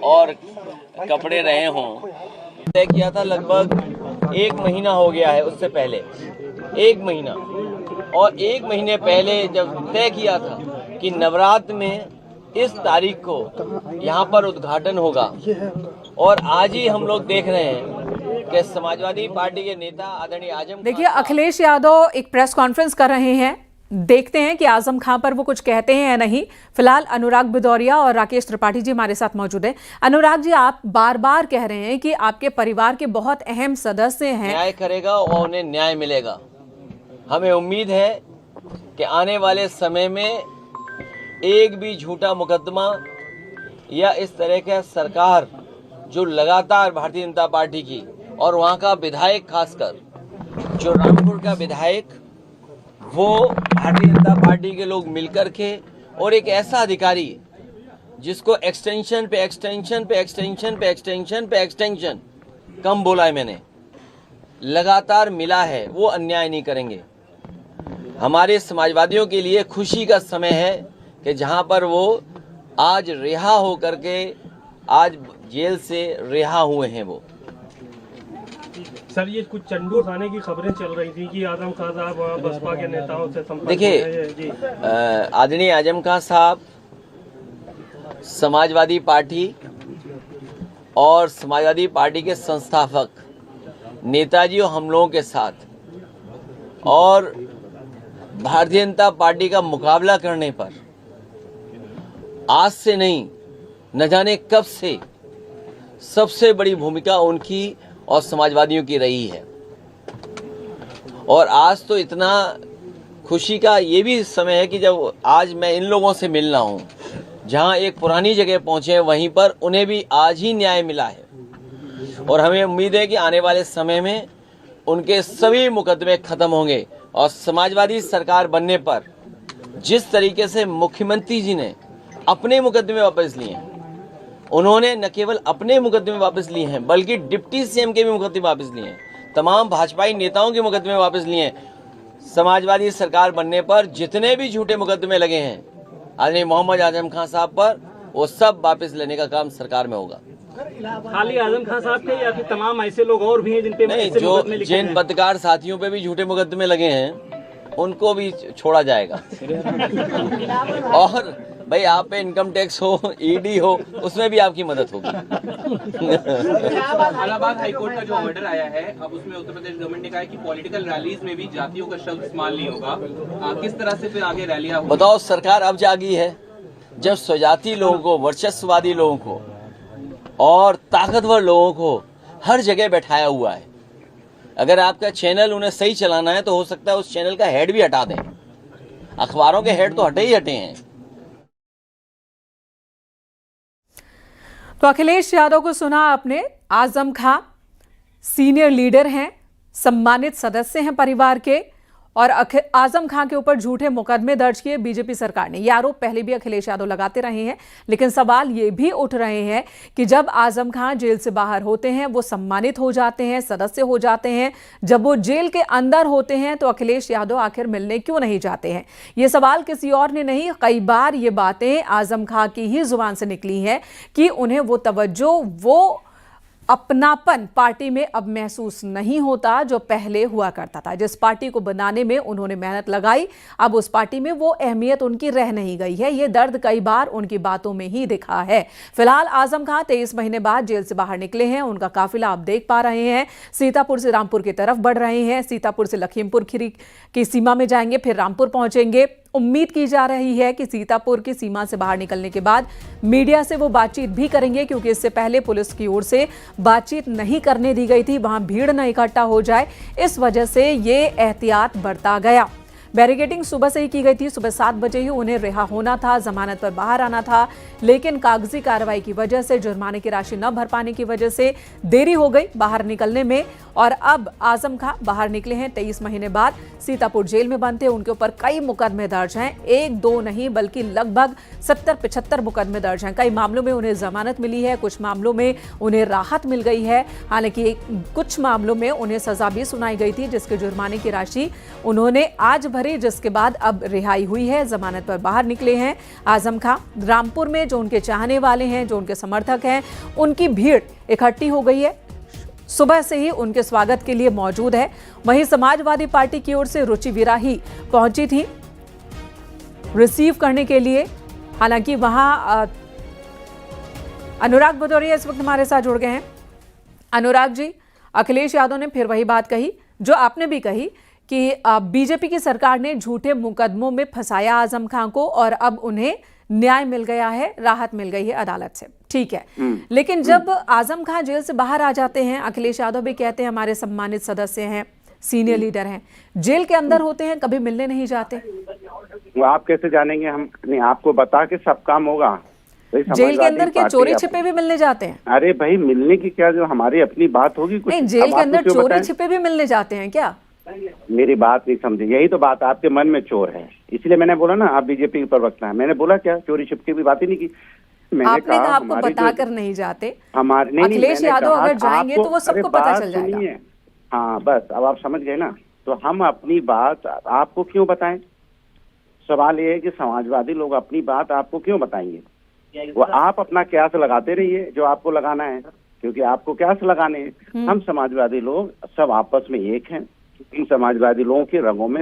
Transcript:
और कपड़े रहे हों। तय किया था लगभग 1 महीना हो गया है, उससे पहले 1 महीना, और 1 महीने पहले जब तय किया था कि नवरात्र में इस तारीख को यहाँ पर उद्घाटन होगा, और आज ही हम लोग देख रहे हैं कि समाजवादी पार्टी के नेता आदरणीय आजम, देखिए अखिलेश यादव एक प्रेस कॉन्फ्रेंस कर रहे हैं, देखते हैं कि आजम खां पर वो कुछ कहते हैं या नहीं। फिलहाल अनुराग भदौरिया और राकेश त्रिपाठी जी हमारे साथ मौजूद हैं। अनुराग जी, आप बार बार कह रहे हैं कि आपके परिवार के बहुत अहम सदस्य हैं। न्याय करेगा और उन्हें न्याय मिलेगा। हमें उम्मीद है कि आने वाले समय में एक भी झूठा मुकदमा या इस तरह का सरकार जो लगातार भारतीय जनता पार्टी की और वहाँ का विधायक, खासकर जो रामपुर का विधायक, वो भारतीय जनता पार्टी के लोग मिलकर के, और एक ऐसा अधिकारी जिसको एक्सटेंशन पे एक्सटेंशन पे एक्सटेंशन पे एक्सटेंशन पे एक्सटेंशन, कम बोला है मैंने, लगातार मिला है, वो अन्याय नहीं करेंगे। हमारे समाजवादियों के लिए खुशी का समय है कि जहां पर वो आज रिहा हो करके, आज जेल से रिहा हुए हैं। वो सर, ये कुछ चंडू खाने की खबरें चल रही थी कि आजम खां साहब बसपा के नेताओं से संपर्क। देखिए, आदरणीय आजम खां साहब समाजवादी पार्टी और समाजवादी पार्टी के संस्थापक नेताजी और हम लोगों के साथ, और भारतीय जनता पार्टी का मुकाबला करने पर आज से नहीं, न जाने कब से सबसे बड़ी भूमिका उनकी और समाजवादियों की रही है। और आज तो इतना खुशी का ये भी समय है कि जब आज मैं इन लोगों से मिलना हूँ, जहाँ एक पुरानी जगह पहुँचे हैं, वहीं पर उन्हें भी आज ही न्याय मिला है। और हमें उम्मीद है कि आने वाले समय में उनके सभी मुकदमे खत्म होंगे, और समाजवादी सरकार बनने पर जिस तरीके से मुख्यमंत्री जी ने अपने मुकदमे वापस लिए हैं, उन्होंने न केवल अपने मुकदमे वापस लिए हैं बल्कि डिप्टी सीएम के भी मुकदमे वापस लिए हैं, तमाम भाजपाई नेताओं के मुकदमे वापस लिए हैं। समाजवादी सरकार बनने पर जितने भी झूठे मुकदमे लगे हैं आदरणीय मोहम्मद आजम खां साहब पर, वो सब वापस लेने का काम सरकार में होगा। खाली आजम खां साहब के या फिर तमाम ऐसे लोग और भी हैं जिन पे नहीं, जो जिन पत्रकार साथियों पे भी झूठे मुकदमे लगे हैं उनको भी छोड़ा जाएगा। और भाई, आप पे इनकम टैक्स हो, ईडी हो, उसमें भी आपकी मदद होगी। इलाहाबाद हाईकोर्ट का जो ऑर्डर आया है, अब उसमें उत्तर प्रदेश गवर्नमेंट ने कहा है कि पॉलिटिकल रैलीज में भी जातियों का शब्द इस्तेमाल नहीं होगा। किस तरह से फिर आगे रैलियां होंगी? बताओ, सरकार अब जागी है जब स्वजाति लोगों को, वर्चस्ववादी लोगों को और ताकतवर लोगों को हर जगह बैठाया हुआ है। अगर आपका चैनल उन्हें सही चलाना है तो हो सकता है उस चैनल का हेड भी हटा दें। अखबारों के हेड तो हटे ही हटे हैं। तो अखिलेश यादव को सुना आपने। आजम खां सीनियर लीडर हैं, सम्मानित सदस्य हैं परिवार के, और आजम खां के ऊपर झूठे मुकदमे दर्ज किए बीजेपी सरकार ने। ये आरोप पहले भी अखिलेश यादव लगाते रहे हैं, लेकिन सवाल ये भी उठ रहे हैं कि जब आजम खां जेल से बाहर होते हैं, वो सम्मानित हो जाते हैं, सदस्य हो जाते हैं, जब वो जेल के अंदर होते हैं तो अखिलेश यादव आखिर मिलने क्यों नहीं जाते हैं? ये सवाल किसी और ने नहीं, कई बार ये बातें आजम खां की ही जुबान से निकली हैं कि उन्हें वो तवज्जो, वो अपनापन पार्टी में अब महसूस नहीं होता जो पहले हुआ करता था। जिस पार्टी को बनाने में उन्होंने मेहनत लगाई, अब उस पार्टी में वो अहमियत उनकी रह नहीं गई है। ये दर्द कई बार उनकी बातों में ही दिखा है। फिलहाल आजम खां 23 महीने बाद जेल से बाहर निकले हैं। उनका काफिला आप देख पा रहे हैं, सीतापुर से रामपुर की तरफ बढ़ रहे हैं। सीतापुर से लखीमपुर खीरी की सीमा में जाएंगे, फिर रामपुर पहुंचेंगे। उम्मीद की जा रही है कि सीतापुर की सीमा से बाहर निकलने के बाद मीडिया से वो बातचीत भी करेंगे, क्योंकि इससे पहले पुलिस की ओर से बातचीत नहीं करने दी गई थी, वहां भीड़ न इकट्ठा हो जाए, इस वजह से ये एहतियात बरता गया। बैरिकेडिंग सुबह से ही की गई थी, सुबह 7 बजे ही उन्हें रिहा होना था, जमानत पर बाहर आना था, लेकिन कागजी कार्रवाई की वजह से, जुर्माने की राशि न भर पाने की वजह से देरी हो गई बाहर निकलने में। और अब आजम खां बाहर निकले हैं 23 महीने बाद, सीतापुर जेल में बंद थे। उनके ऊपर कई मुकदमे दर्ज हैं, 1-2 नहीं बल्कि लगभग 70-75 मुकदमे दर्ज हैं। कई मामलों में उन्हें जमानत मिली है, कुछ मामलों में उन्हें राहत मिल गई है, हालांकि कुछ मामलों में उन्हें सजा भी सुनाई गई थी, जिसके जुर्माने की राशि उन्होंने आज भरी भरी, जिसके बाद अब रिहाई हुई है, जमानत पर बाहर निकले हैं आजम खां। रामपुर में जो उनके चाहने वाले हैं, जो उनके समर्थक हैं, उनकी भीड़ इकट्ठी हो गई है, सुबह से ही उनके स्वागत के लिए मौजूद है। वहीं समाजवादी पार्टी की ओर से रुचि विराही पहुंची थी रिसीव करने के लिए। हालांकि वहां अनुराग भदौरिया इस वक्त हमारे साथ जुड़ गए हैं। अनुराग जी, अखिलेश यादव ने फिर वही बात कही जो आपने भी कही कि बीजेपी की सरकार ने झूठे मुकदमों में फंसाया आजम खां को और अब उन्हें न्याय मिल गया है, राहत मिल गई है अदालत से। ठीक है, लेकिन जब आजम खां जेल से बाहर आ जाते हैं, अखिलेश यादव भी कहते हैं हमारे सम्मानित सदस्य हैं, सीनियर लीडर हैं, जेल के अंदर होते हैं, कभी मिलने नहीं जाते। वो आप कैसे जानेंगे? हम नहीं, आपको बता के सब काम होगा। जेल के अंदर के चोरी छिपे भी मिलने जाते हैं? अरे भाई, मिलने की क्या, जो हमारी अपनी बात होगी कुछ। नहीं, जेल के अंदर चोरी छिपे भी मिलने जाते हैं क्या? मेरी बात नहीं समझे, यही तो बात, आपके मन में चोर है, इसलिए मैंने बोला ना आप बीजेपी के प्रवक्ता हैं। मैंने बोला क्या चोरी छिपके की बात ही नहीं की। आपने कहा आपको बताकर नहीं जाते। हमारे नहीं, अखिलेश यादव अगर जाएंगे तो वो सबको पता चल जाएगा। हाँ बस, अब आप समझ गए ना। तो हम अपनी बात आपको क्यों बताएं? सवाल ये है कि समाजवादी लोग अपनी बात आपको क्यों बताएंगे? वो आप अपना क्यास लगाते रहिए जो आपको लगाना है, क्योंकि आपको क्यास लगाने हैं। हम समाजवादी लोग सब आपस में एक हैं। इन समाजवादी लोगों के रंगों में